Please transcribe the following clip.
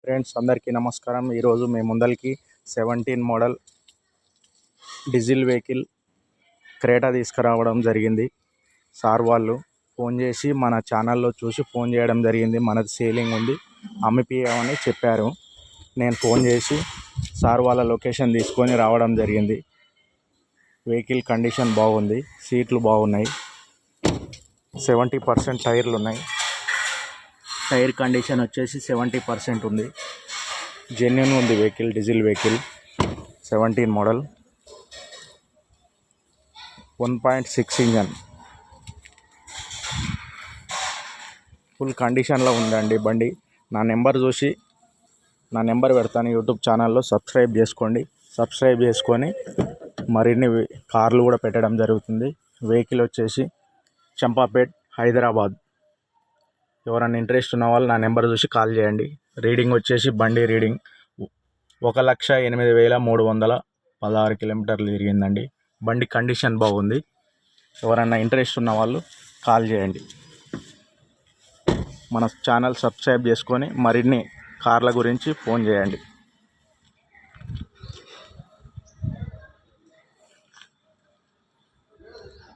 Friends అందరికీ నమస్కారం. ఈరోజు మీ ముందరికి 17 మోడల్ డీజిల్ వెహికల్ క్రేటా తీసుకురావడం జరిగింది. సార్ వాళ్ళు ఫోన్ చేసి మన ఛానల్లో చూసి ఫోన్ చేయడం జరిగింది. మనది సేలింగ్ ఉంది, అమ్మిపియమని చెప్పారు. నేను ఫోన్ చేసి సార్ వాళ్ళ లొకేషన్ తీసుకొని రావడం జరిగింది. వెహికల్ కండిషన్ బాగుంది, సీట్లు బాగున్నాయి, 70% టైర్లు ఉన్నాయి. టైర్ కండిషన్ వచ్చేసి 70% ఉంది. జెన్యూన్ ఉంది vehicle, diesel vehicle 17 model 1.6 engine, full కండిషన్లో ఉందండి బండి. నా నెంబర్ పెడతాను యూట్యూబ్ ఛానల్లో, సబ్స్క్రైబ్ చేసుకోండి. సబ్స్క్రైబ్ చేసుకొని మరిన్ని కార్లు కూడా పెట్టడం జరుగుతుంది. వెహికల్ వచ్చేసి చంపాపేట్, హైదరాబాద్. ఎవరైనా ఇంట్రెస్ట్ ఉన్న వాళ్ళు నా నెంబర్ చూసి కాల్ చేయండి. రీడింగ్ వచ్చేసి బండి రీడింగ్ 1,08,316 కిలోమీటర్లు తిరిగిందండి. బండి కండిషన్ బాగుంది. ఎవరైనా ఇంట్రెస్ట్ ఉన్న వాళ్ళు కాల్ చేయండి. మన ఛానల్ సబ్స్క్రైబ్ చేసుకొని మరిన్ని కార్ల గురించి ఫోన్ చేయండి.